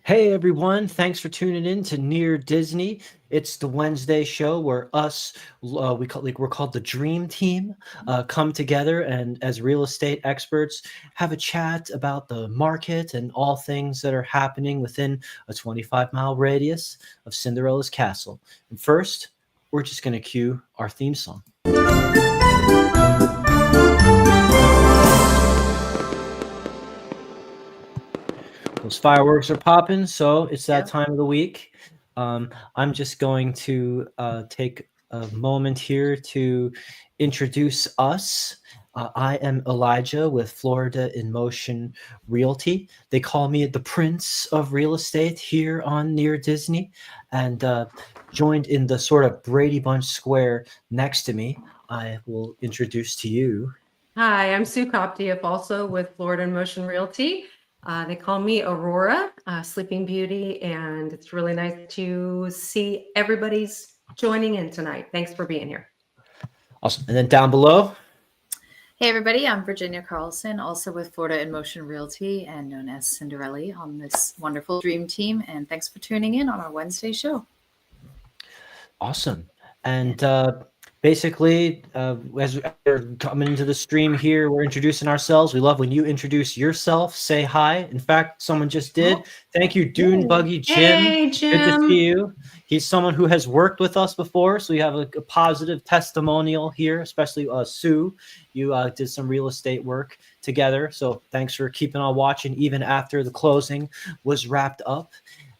Hey everyone, thanks for tuning in to Near Disney. It's the Wednesday show where we're called the Dream Team, come together and as real estate experts have a chat about the market and all things that are happening within a 25-mile radius of Cinderella's castle. And first, we're just going to cue our theme song. Those fireworks are popping, so it's that time of the week. I'm just going to take a moment here to introduce us. I am Elijah with Florida in Motion Realty. They call me the Prince of Real Estate here on Near Disney, and joined in the sort of Brady Bunch square next to me, I will introduce to you. Hi, I'm Sue Copia, also with Florida in Motion Realty. They call me Aurora, Sleeping Beauty, and it's really nice to see everybody's joining in tonight. Thanks for being here. Awesome. And then down below. Hey everybody, I'm Virginia Carlson, also with Florida in Motion Realty and known as Cinderelli on this wonderful dream team. And thanks for tuning in on our Wednesday show. Awesome. And basically, as we're coming into the stream here, we're introducing ourselves. We love when you introduce yourself, say hi. In fact, someone just did. Thank you, Dune Buggy Jim. Hey, Jim. Good to see you. He's someone who has worked with us before, so we have a positive testimonial here, especially Sue. You did some real estate work together, so thanks for keeping on watching even after the closing was wrapped up.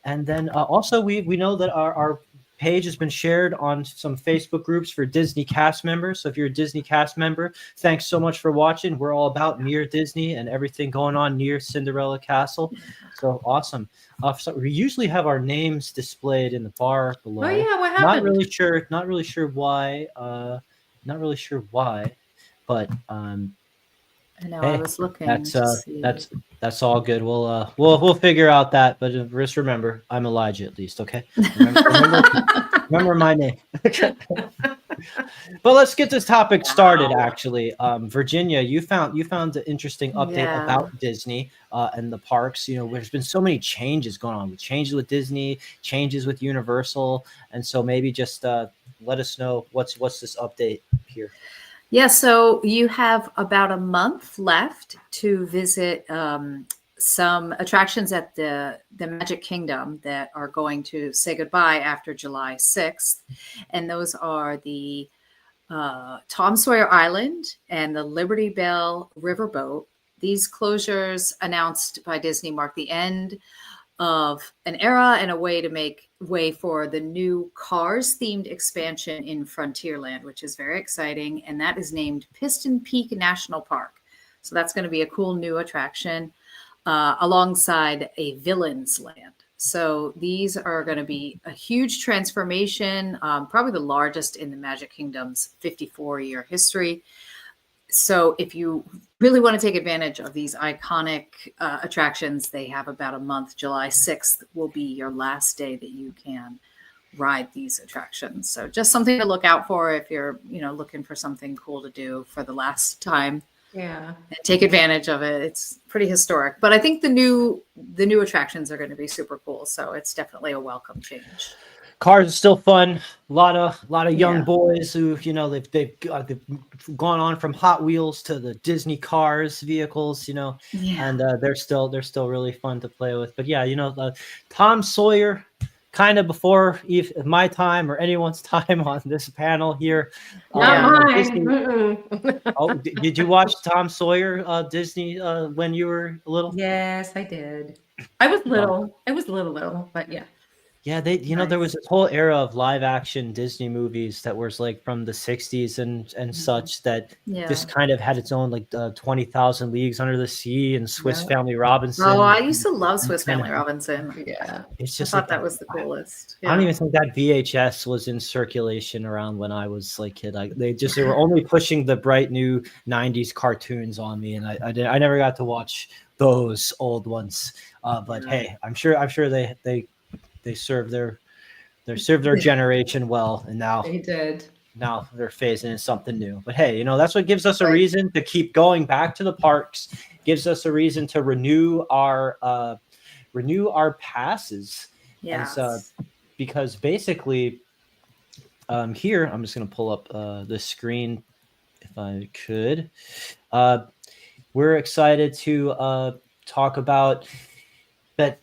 And then also we know that our page has been shared on some Facebook groups for Disney cast members. So if you're a Disney cast member, thanks so much for watching. We're all about Near Disney and everything going on near Cinderella Castle. So awesome. So we usually have our names displayed in the bar below. Oh yeah, what happened? Not really sure why. But I know, hey, I was looking. that's all good. We'll figure out that, but just remember, I'm Elijah at least, okay? Remember my name. But let's get this topic started. Actually, Virginia, you found an interesting update about Disney and the parks. You know, there's been so many changes going on. Changes with Disney, changes with Universal, and so maybe just let us know what's this update here. Yeah, so you have about a month left to visit some attractions at the Magic Kingdom that are going to say goodbye after July 6th. And those are the Tom Sawyer Island and the Liberty Bell Riverboat. These closures announced by Disney mark the end of an era and a way to make way for the new Cars themed expansion in Frontierland, which is very exciting. And that is named Piston Peak National Park. So that's going to be a cool new attraction alongside a Villains Land. So these are going to be a huge transformation, probably the largest in the Magic Kingdom's 54-year history. So if you really want to take advantage of these iconic attractions, they have about a month. July 6th will be your last day that you can ride these attractions. So just something to look out for if you're, looking for something cool to do for the last time. Yeah. And take advantage of it. It's pretty historic. But I think the new attractions are going to be super cool. So it's definitely a welcome change. Cars are still fun. A lot of young boys who they've gone on from Hot Wheels to the Disney Cars vehicles, and they're still really fun to play with. But Tom Sawyer, kind of before my time or anyone's time on this panel here. Not mine. Did you watch Tom Sawyer Disney when you were little? Yes, I did. I was little. I was little, but yeah. Yeah, there was this whole era of live action Disney movies that was like from the 60s and such that just kind of had its own 20,000 Leagues Under the Sea and Swiss Family Robinson. Oh, I used to love Swiss Family Robinson. Yeah. It's just I thought that was the coolest. I don't even think that VHS was in circulation around when I was like kid. They were only pushing the bright new 90s cartoons on me, and I never got to watch those old ones. But hey, I'm sure they served their generation well, and now they did. Now they're phasing in something new. But hey, that's what gives us a reason to keep going back to the parks. Gives us a reason to renew our renew our passes. Yes. Because basically, here, I'm just going to pull up the screen if I could. We're excited to talk about that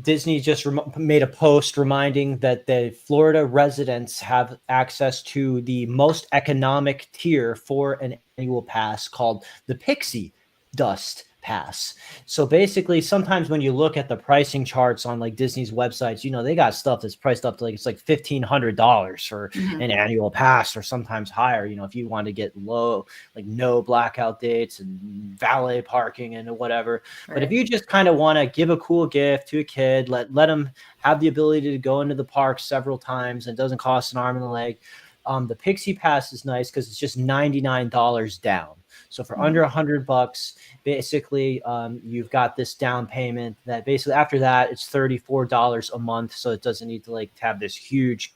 Disney just made a post reminding that the Florida residents have access to the most economic tier for an annual pass called the Pixie Dust Pass. So basically, sometimes when you look at the pricing charts on like Disney's websites, you know, they got stuff that's priced up to like, it's like $1,500 for an annual pass, or sometimes higher, you know, if you want to get low, like no blackout dates and valet parking and whatever. Right. But if you just kind of want to give a cool gift to a kid, let them have the ability to go into the park several times and it doesn't cost an arm and a leg. The Pixie Pass is nice because it's just $99 down. So for under $100, basically, you've got this down payment that basically after that, it's $34 a month. So it doesn't need to like have this huge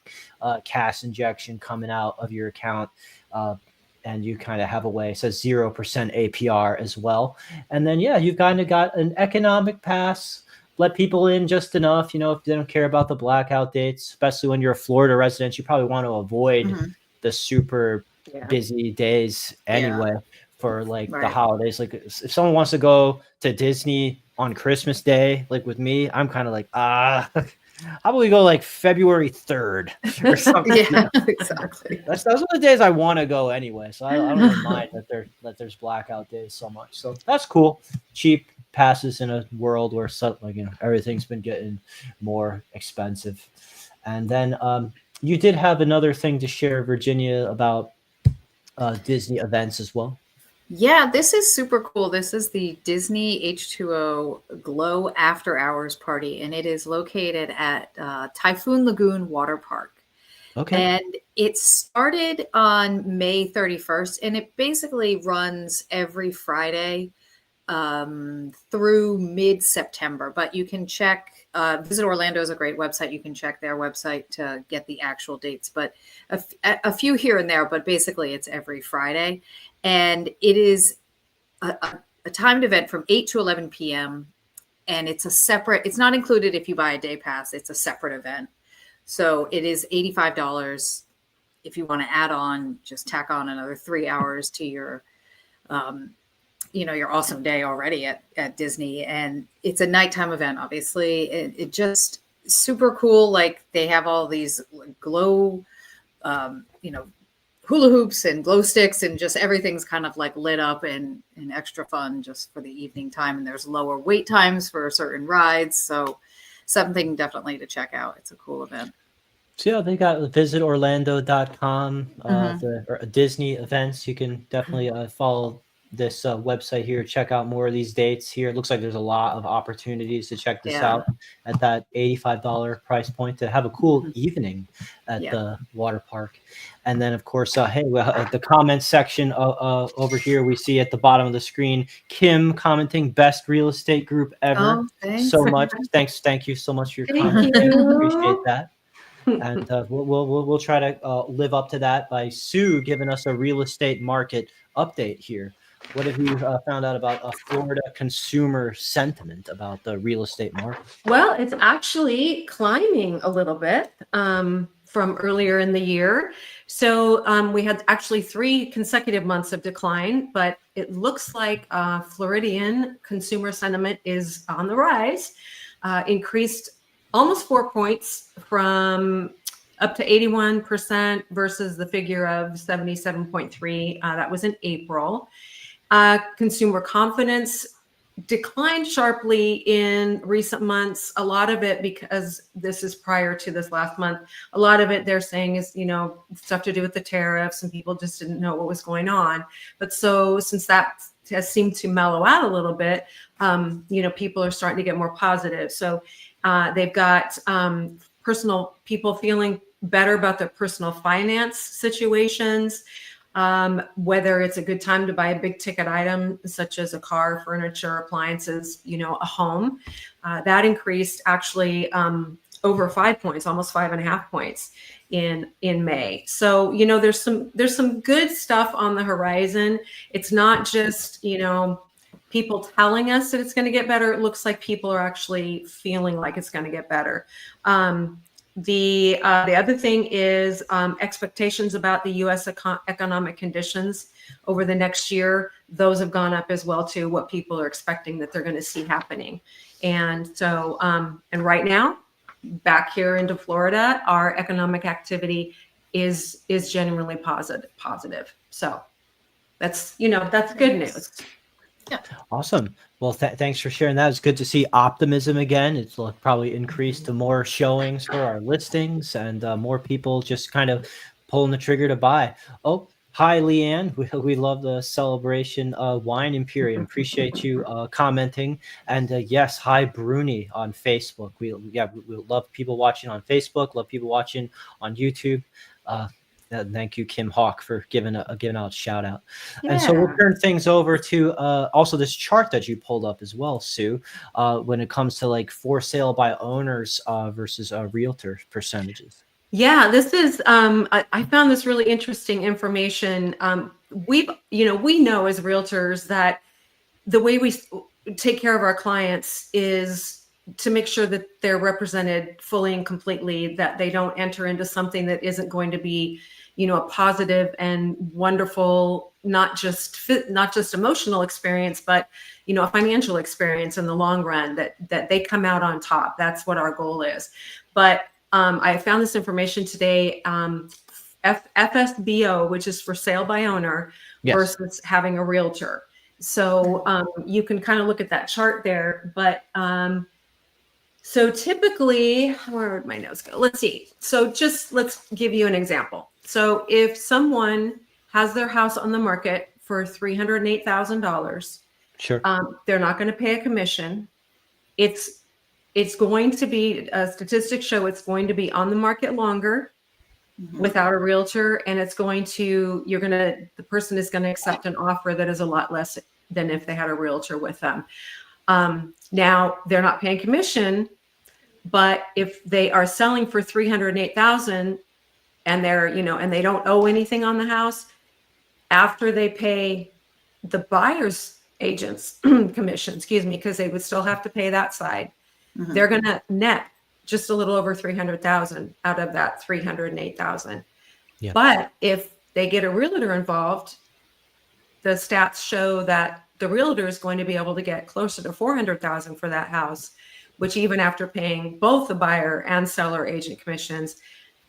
cash injection coming out of your account. And you kind of have a way, it says 0% APR as well. And then, yeah, you've kind of got an economic pass, let people in just enough, you know, if they don't care about the blackout dates, especially when you're a Florida resident, you probably want to avoid the super busy days anyway. For like the holidays. Like if someone wants to go to Disney on Christmas Day, like with me, I'm kind of like, how about we go like February 3rd or something? Yeah, exactly. Those are the days I want to go anyway. So I don't really mind that there's blackout days so much. So that's cool. Cheap passes in a world where everything's been getting more expensive. And then you did have another thing to share, Virginia, about Disney events as well. Yeah, this is super cool. This is the Disney H2O Glow After Hours Party, and it is located at Typhoon Lagoon Water Park. Okay. And it started on May 31st, and it basically runs every Friday through mid-September. But you can check, Visit Orlando is a great website. You can check their website to get the actual dates, but a few here and there, but basically it's every Friday. And it is a timed event from 8 to 11 p.m. And it's it's not included if you buy a day pass. It's a separate event. So it is $85. If you want to add on, just tack on another 3 hours to your, your awesome day already at Disney. And it's a nighttime event, obviously. It just super cool. Like they have all these glow, hula hoops and glow sticks, and just everything's kind of like lit up and extra fun just for the evening time. And there's lower wait times for certain rides. So something definitely to check out. It's a cool event. So yeah, they got visitorlando.com, the Disney events. You can definitely follow this website here, check out more of these dates here. It looks like there's a lot of opportunities to check this out at that $85 price point to have a cool evening at the water park. And then, of course, the comments section over here, we see at the bottom of the screen, Kim commenting, best real estate group ever. So much. Thank you so much for your comment. Appreciate that. And we'll try to live up to that by Sue giving us a real estate market update here. What have you found out about Florida consumer sentiment about the real estate market? Well, it's actually climbing a little bit from earlier in the year. So we had actually 3 consecutive months of decline, but it looks like Floridian consumer sentiment is on the rise, increased almost 4 points from up to 81% versus the figure of 77.3. That was in April. Consumer confidence declined sharply in recent months. A lot of it, because this is prior to this last month, a lot of it they're saying is, stuff to do with the tariffs and people just didn't know what was going on. But so since that has seemed to mellow out a little bit, people are starting to get more positive. So they've got personal people feeling better about their personal finance situations. Whether it's a good time to buy a big ticket item, such as a car, furniture, appliances, a home, that increased actually over 5 points, almost 5.5 points in May. So, there's some good stuff on the horizon. It's not just, people telling us that it's going to get better. It looks like people are actually feeling like it's going to get better. The other thing is expectations about the U.S. economic conditions over the next year. Those have gone up as well too. What people are expecting that they're going to see happening, and so and right now, back here into Florida, our economic activity is genuinely positive. So that's that's good news. Awesome. Well, thanks for sharing that. It's good to see optimism again. It's probably increased to more showings for our listings and more people just kind of pulling the trigger to buy. Oh, hi, Leanne. We love the Celebration Wine Imperium. Appreciate you commenting. And yes, hi, Bruni on Facebook. We love people watching on Facebook. Love people watching on YouTube. Thank you, Kim Hawk, for giving out a shout out. Yeah. And so we'll turn things over to also this chart that you pulled up as well, Sue, when it comes to like for sale by owners versus realtor percentages. Yeah, this is I found this really interesting information. We know as realtors that the way we take care of our clients is to make sure that they're represented fully and completely, that they don't enter into something that isn't going to be, a positive and wonderful, not just emotional experience, but, a financial experience in the long run, that they come out on top. That's what our goal is. But I found this information today, FSBO, which is for sale by owner, Yes. versus having a realtor. So you can kind of look at that chart there, but so typically, where would my notes go? Let's see. So let's give you an example. So if someone has their house on the market for $308,000, Sure. they're not going to pay a commission. It's going to be, statistics show it's going to be on the market longer without a realtor, and the person is going to accept an offer that is a lot less than if they had a realtor with them. Now they're not paying commission, but if they are selling for $308,000 and and they don't owe anything on the house, after they pay the buyer's agent's commission, because they would still have to pay that side, they're going to net just a little over $300,000 out of that $308,000. Yeah. But if they get a realtor involved, the stats show that the realtor is going to be able to get closer to $400,000 for that house, which even after paying both the buyer and seller agent commissions,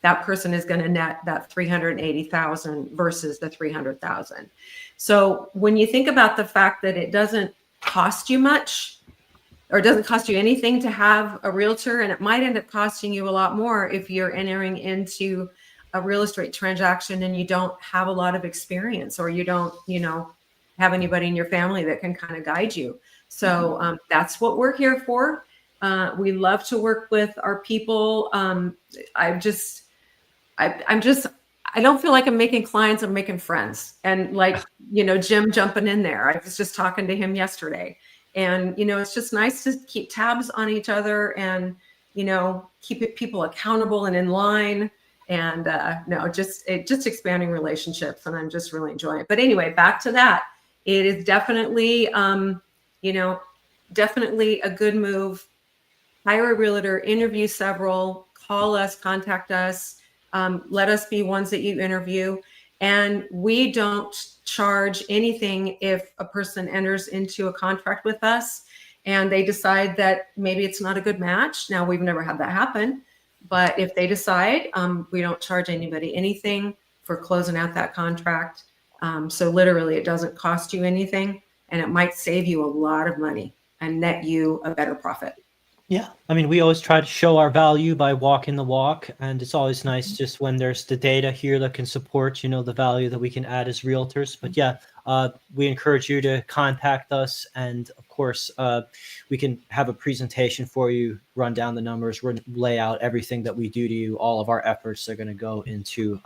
that person is going to net that $380,000 versus the $300,000. So when you think about the fact that it doesn't cost you much, or it doesn't cost you anything to have a realtor, and it might end up costing you a lot more if you're entering into a real estate transaction and you don't have a lot of experience, or you don't, have anybody in your family that can kind of guide you. So that's what we're here for. We love to work with our people. I don't feel like I'm making clients, I'm making friends. And Jim jumping in there. I was just talking to him yesterday. And, it's just nice to keep tabs on each other and, keep people accountable and in line. And just expanding relationships. And I'm just really enjoying it. But anyway, back to that. It is definitely, definitely a good move. Hire a realtor, interview several, call us, contact us. Let us be ones that you interview. And we don't charge anything if a person enters into a contract with us and they decide that maybe it's not a good match. Now, we've never had that happen, but if they decide, we don't charge anybody anything for closing out that contract. So literally, it doesn't cost you anything, and it might save you a lot of money and net you a better profit. Yeah. I mean, we always try to show our value by walking the walk. And it's always nice just when there's the data here that can support, the value that we can add as realtors. But yeah, we encourage you to contact us. And of course, we can have a presentation for you, run down the numbers, lay out everything that we do to you. All of our efforts are going to go into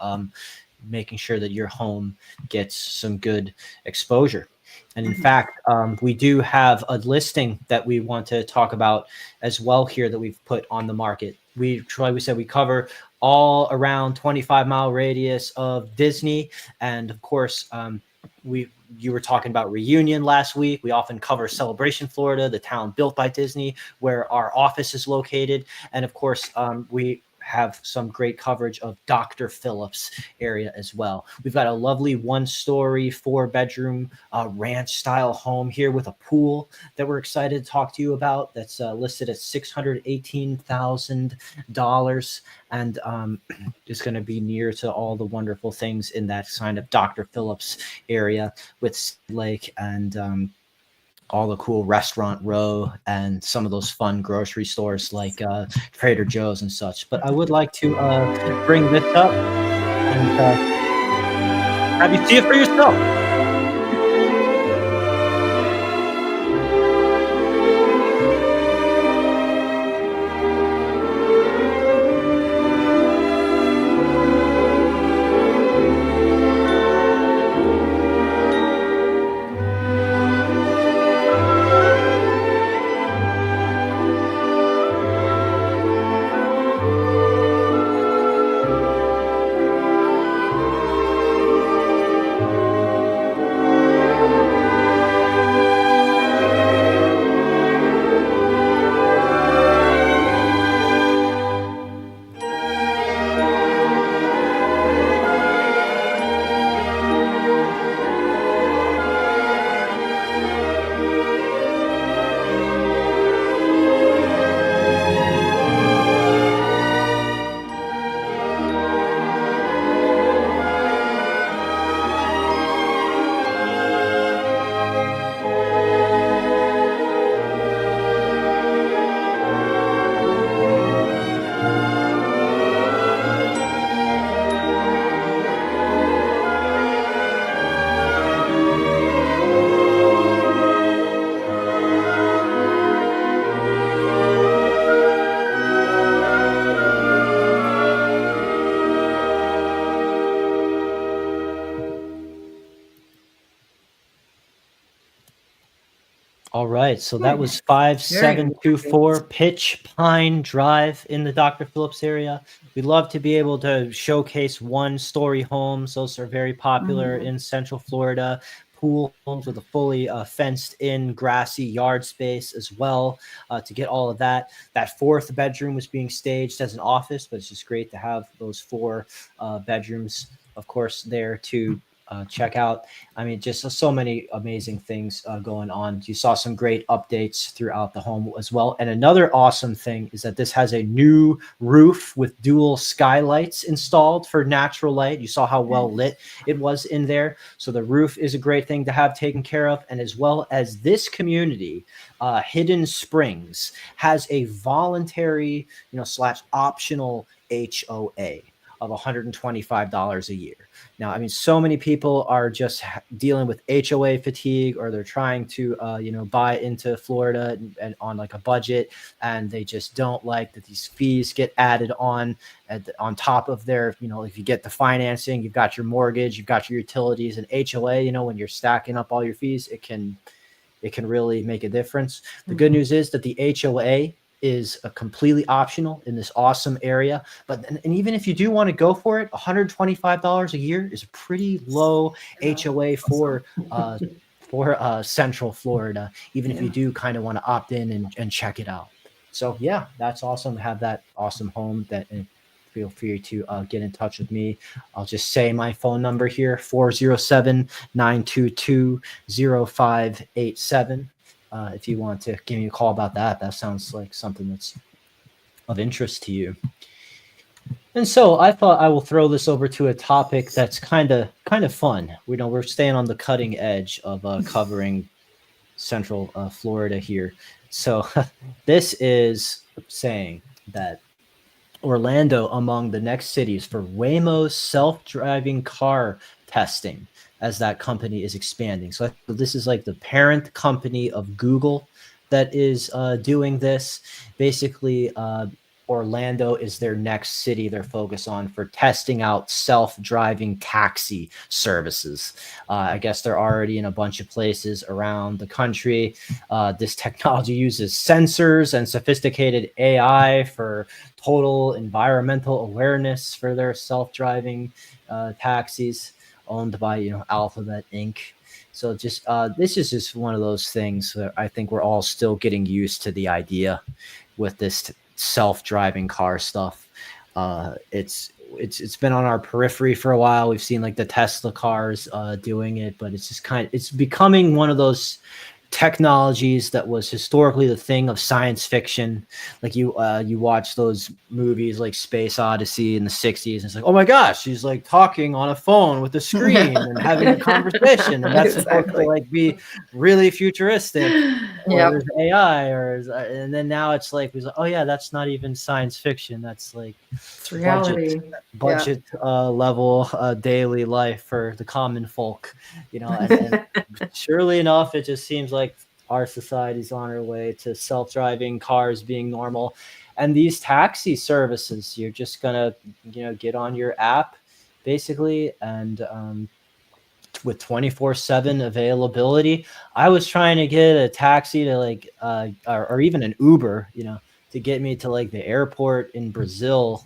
making sure that your home gets some good exposure. And in fact, we do have a listing that we want to talk about as well here that we've put on the market. We said we cover all around 25-mile radius of Disney. And of course, we you were talking about Reunion last week. We often cover Celebration, Florida, the town built by Disney, where our office is located. And of course, we have some great coverage of Dr. Phillips area as well. We've got a lovely 1-story, 4-bedroom ranch style home here with a pool that we're excited to talk to you about. That's listed at $618,000, and is going to be near to all the wonderful things in that kind of Dr. Phillips area with Lake and all the cool restaurant row and some of those fun grocery stores like Trader Joe's and such. But I would like to bring this up and have you see it for yourself. All right, so that was 5724 Pitch Pine Drive in the Dr. Phillips area. We love to be able to showcase 1-story homes. Those are very popular in Central Florida. Pool homes with a fully fenced-in grassy yard space as well to get all of that. That 4th bedroom was being staged as an office, but it's just great to have those 4 bedrooms, of course, there to check out. I mean, just so many amazing things going on. You saw some great updates throughout the home as well. And another awesome thing is that this has a new roof with dual skylights installed for natural light. You saw how well lit it was in there. So the roof is a great thing to have taken care of. And as well as this community, Hidden Springs, has a voluntary, / optional HOA of $125 a year. Now, I mean, so many people are just dealing with HOA fatigue, or they're trying to, buy into Florida and on like a budget, and they just don't like that these fees get added on top of their, if you get the financing, you've got your mortgage, you've got your utilities, and HOA, when you're stacking up all your fees, it can really make a difference. The good news is that the HOA is a completely optional in this awesome area. And even if you do want to go for it, $125 a year is a pretty low HOA for Central Florida, even if you do kind of want to opt in and check it out. So yeah, that's awesome to have that awesome home. Feel free to get in touch with me. I'll just say my phone number here, 407-922-0587. If you want to give me a call about that sounds like something that's of interest to you. And so I thought I will throw this over to a topic that's kind of fun. We're staying on the cutting edge of covering Central Florida here. So this is saying that Orlando among the next cities for Waymo's self-driving car testing, as that company is expanding. So this is like the parent company of Google that is doing this. Basically, Orlando is their next city they're focused on for testing out self-driving taxi services. I guess they're already in a bunch of places around the country. This technology uses sensors and sophisticated AI for total environmental awareness for their self-driving taxis, owned by Alphabet Inc. So just this is just one of those things that I think we're all still getting used to the idea with this self-driving car stuff. It's been on our periphery for a while. We've seen like the Tesla cars doing it, but it's just it's becoming one of those technologies that was historically the thing of science fiction. Like you watch those movies like Space Odyssey in the 60s, and it's like, oh my gosh, she's like talking on a phone with a screen and having a conversation, and that's supposed to like be really futuristic, or there's AI, and then now it's like, oh yeah, that's not even science fiction, that's like It's reality. budget level daily life for the common folk, and surely enough, it just seems like our society's on our way to self-driving cars being normal. And these taxi services, you're just gonna get on your app basically, and with 24/7 availability. I was trying to get a taxi to like or even an Uber, to get me to like the airport in Brazil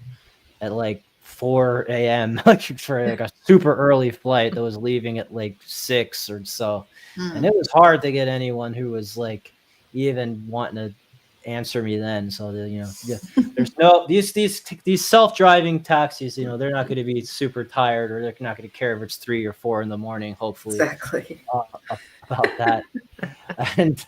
at like 4 a.m. like for like a super early flight that was leaving at like 6 or so. And it was hard to get anyone who was like even wanting to answer me then. So there's no these self-driving taxis, they're not going to be super tired, or they're not going to care if it's 3 or 4 in the morning, hopefully. Exactly. About that. And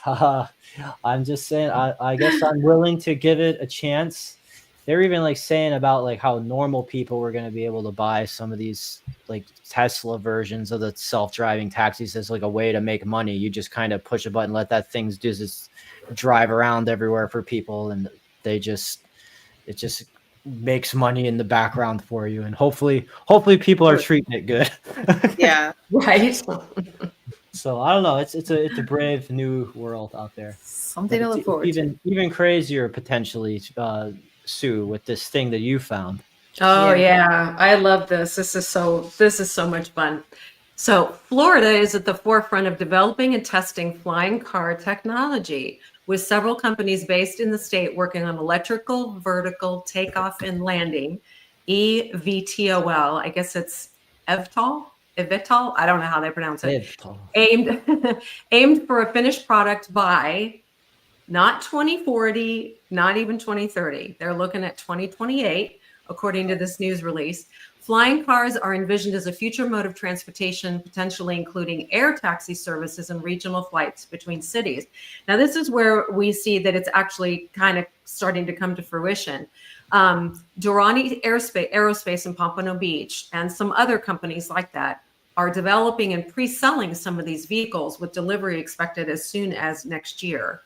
I'm just saying, I guess I'm willing to give it a chance. They're even like saying about like how normal people were going to be able to buy some of these like Tesla versions of the self-driving taxis as like a way to make money. You just kind of push a button, let that thing do this drive around everywhere for people, and it just makes money in the background for you. And hopefully people are treating it good. Yeah. Right. So I don't know. It's a brave new world out there. Something to look forward to. Even crazier potentially, Sue, with this thing that you found. Oh yeah, I love this. This is so much fun. So Florida is at the forefront of developing and testing flying car technology, with several companies based in the state working on electrical vertical takeoff and landing, EVTOL. I guess it's eVTOL. I don't know how they pronounce it. Aimed for a finished product by not 2040, not even 2030. They're looking at 2028, according to this news release. Flying cars are envisioned as a future mode of transportation, potentially including air taxi services and regional flights between cities. Now, this is where we see that it's actually kind of starting to come to fruition. Durrani Aerospace in Pompano Beach and some other companies like that are developing and pre-selling some of these vehicles, with delivery expected as soon as next year.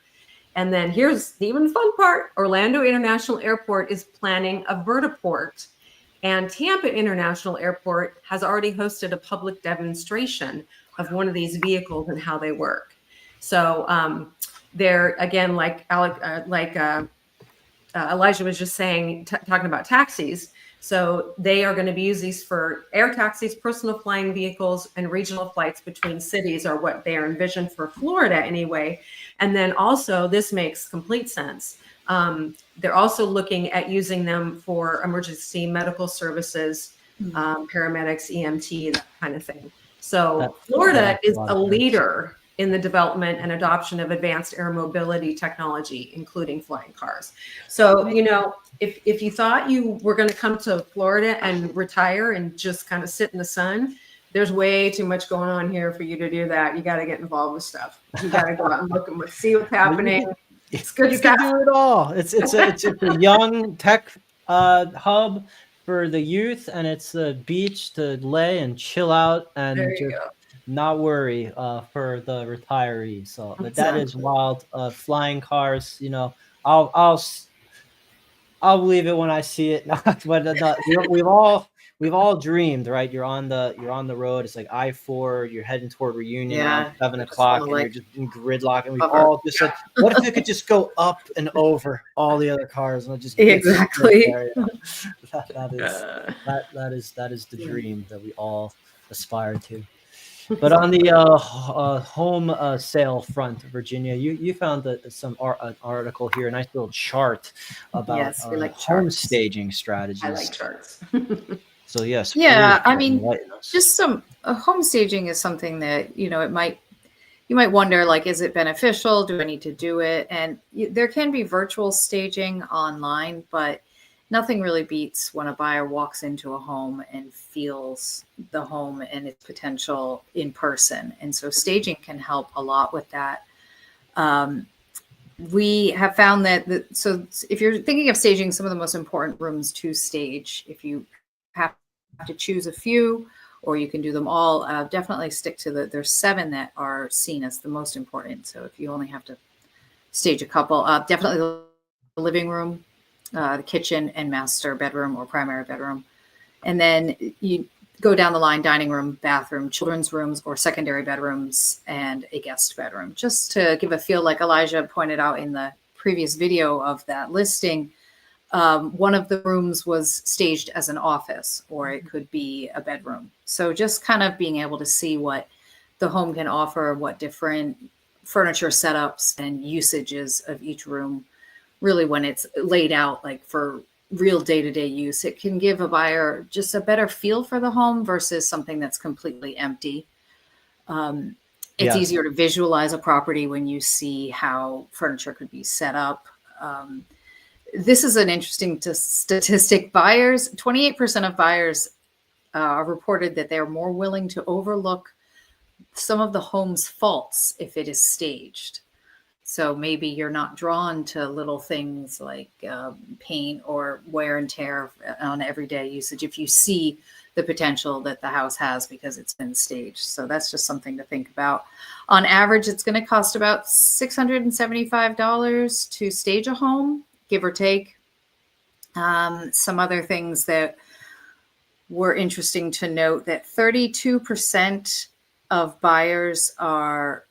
And then here's the even fun part. Orlando International Airport is planning a vertiport, and Tampa International Airport has already hosted a public demonstration of one of these vehicles and how they work. So they're, again, like Elijah was just saying, talking about taxis. So they are going to be using these for air taxis, personal flying vehicles, and regional flights between cities are what they are envisioned for Florida anyway. And then also, this makes complete sense. They're also looking at using them for emergency medical services, paramedics, EMT, that kind of thing. So Florida is a leader in the development and adoption of advanced air mobility technology, including flying cars. So, if you thought you were going to come to Florida and retire and just kind of sit in the sun, there's way too much going on here for you to do that. You got to get involved with stuff. You got to go out and look and see what's happening. It's good stuff. You can do it all. It's a young tech hub for the youth, and it's a beach to lay and chill out and just not worry for the retirees. So, but that is wild. Flying cars, I'll believe it when I see it. But we've all dreamed, right? You're on the road. It's like I-4. You're heading toward Reunion around 7 o'clock, and you're just in gridlock. And we've all just said, what if it could just go up and over all the other cars and just exactly. That is the dream that we all aspire to. But on the home sale front, Virginia, you found an article here, a nice little chart about home staging strategies. I like charts. So yes, Yeah, please I mean, enlighten us. just some home staging is something that, you might wonder, like, is it beneficial? Do I need to do it? And there can be virtual staging online, but nothing really beats when a buyer walks into a home and feels the home and its potential in person. And so staging can help a lot with that. We have found that, so if you're thinking of staging, some of the most important rooms to stage, if you have to choose a few, or you can do them all, definitely stick to there's 7 that are seen as the most important. So if you only have to stage a couple, definitely the living room, the kitchen, and master bedroom or primary bedroom. And then you go down the line: dining room, bathroom, children's rooms, or secondary bedrooms, and a guest bedroom. Just to give a feel, like Elijah pointed out in the previous video of that listing, one of the rooms was staged as an office, or it could be a bedroom. So just kind of being able to see what the home can offer, what different furniture setups and usages of each room, really when it's laid out like for real day-to-day use, it can give a buyer just a better feel for the home versus something that's completely empty. It's Yes. easier to visualize a property when you see how furniture could be set up. This is an interesting statistic. 28% of buyers reported that they're more willing to overlook some of the home's faults if it is staged. So maybe you're not drawn to little things like paint or wear and tear on everyday usage if you see the potential that the house has because it's been staged. So that's just something to think about. On average, it's going to cost about $675 to stage a home, give or take. Some other things that were interesting to note, that 32% of buyers are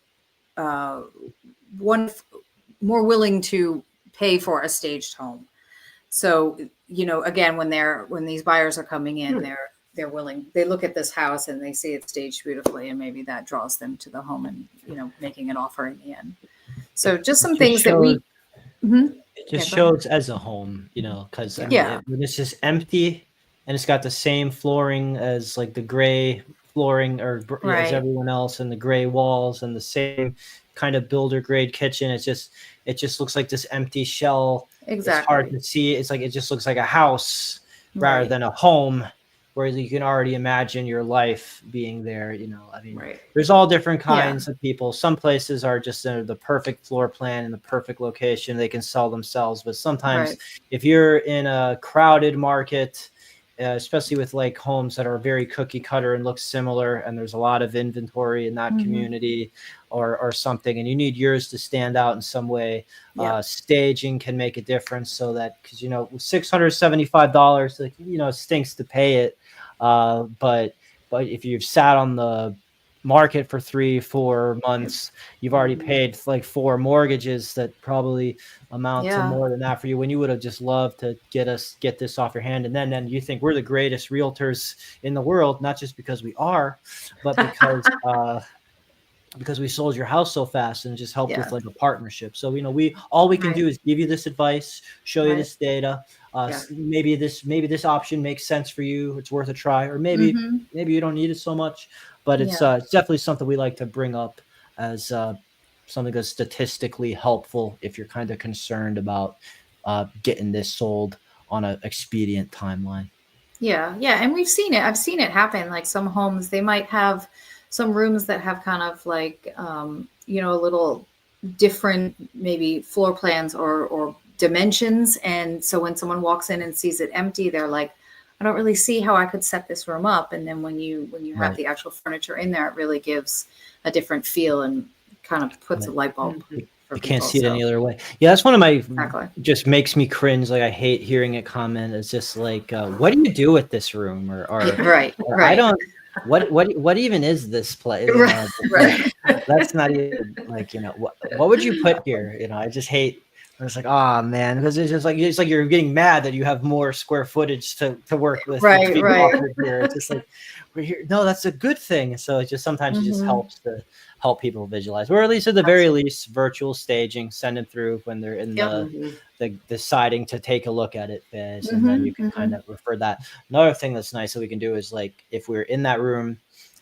more willing to pay for a staged home. So, again, when these buyers are coming in, they're willing, they look at this house and they see it staged beautifully, and maybe that draws them to the home and, making an offer in the end. So just some things that we, it just shows as a home, because when it's just empty and it's got the same flooring as like the gray flooring or as everyone else, and the gray walls and the same kind of builder grade kitchen. It just looks like this empty shell. Exactly. It's hard to see. It's like, it just looks like a house rather than a home, where you can already imagine your life being there. There's all different kinds of people. Some places are just the perfect floor plan in the perfect location. They can sell themselves. But sometimes if you're in a crowded market, especially with like homes that are very cookie cutter and look similar, and there's a lot of inventory in that community or something, and you need yours to stand out in some way, staging can make a difference. So that, because $675, like, it stinks to pay it, but if you've sat on the market for 3-4 months, you've already paid like 4 mortgages that probably amount to more than that for you, when you would have just loved to get this off your hand. And then you think we're the greatest realtors in the world, not just because we are, but because we sold your house so fast and just helped with like a partnership. So all we can do is give you this advice, show you this data. Maybe this option makes sense for you, it's worth a try, or maybe you don't need it so much. But it's definitely something we like to bring up as something that's statistically helpful if you're kind of concerned about getting this sold on an expedient timeline. Yeah, and we've seen it. I've seen it happen. Like some homes, they might have some rooms that have kind of like a little different maybe floor plans or dimensions. And so when someone walks in and sees it empty, they're like, I don't really see how I could set this room up. And then when you have the actual furniture in there, it really gives a different feel and kind of puts a light bulb. You can't see it any other way. Yeah, that's one of my just makes me cringe. Like, I hate hearing it comment. It's just like, what do you do with this room? Or I don't. What even is this place? That's not even like, what would you put here? I just hate. I was like, oh man, because it's like you're getting mad that you have more square footage to work with. Right. Here. It's just like, we're here. No, that's a good thing. So it just sometimes it just helps to help people visualize, or at least at the very least, virtual staging, send them through when they're in the deciding to take a look at it phase, and then you can kind of refer that. Another thing that's nice that we can do is, like, if we're in that room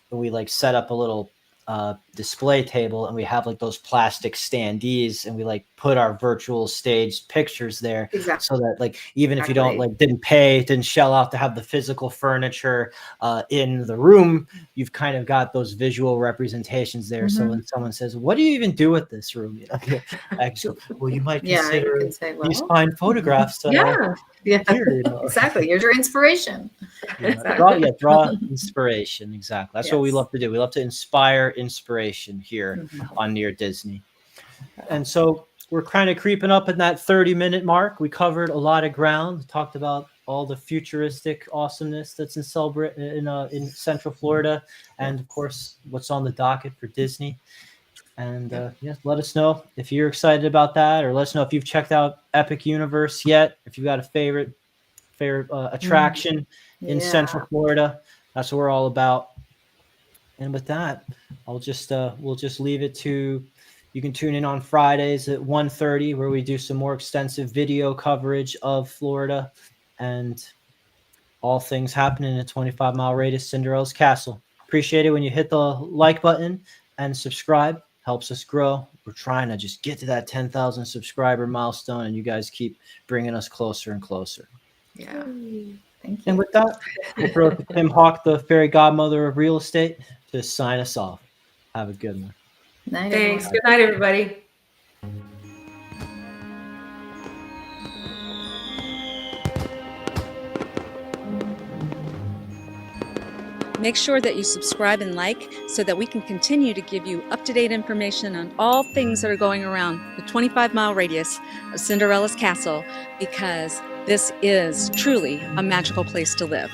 and we like set up a little display table and we have like those plastic standees and we like put our virtual stage pictures there, so that like even if you don't like didn't shell out to have the physical furniture in the room, you've kind of got those visual representations there. So when someone says, what do you even do with this room, you know, actually, well, you might consider these fine photographs here, you know. Exactly. Here's your inspiration. Draw inspiration. Exactly. That's what we love to do. We love to inspire inspiration here on Near Disney. And so we're kind of creeping up in that 30-minute mark. We covered a lot of ground, talked about all the futuristic awesomeness that's in Central Florida, and of course what's on the docket for Disney. And let us know if you're excited about that, or let us know if you've checked out Epic Universe yet, if you've got a favorite attraction in Central Florida. That's what we're all about. And with that, we'll just leave it to, you can tune in on Fridays at 1:30, where we do some more extensive video coverage of Florida and all things happening in a 25-mile radius, Cinderella's Castle. Appreciate it when you hit the like button and subscribe. Helps us grow. We're trying to just get to that 10,000 subscriber milestone, and you guys keep bringing us closer and closer. Yeah. Thank you. And with that, we'll throw it to Tim Hawk, the fairy godmother of real estate, to sign us off. Have a good one. Thanks. Good night, everybody. Make sure that you subscribe and like so that we can continue to give you up-to-date information on all things that are going around the 25-mile radius of Cinderella's Castle, because this is truly a magical place to live.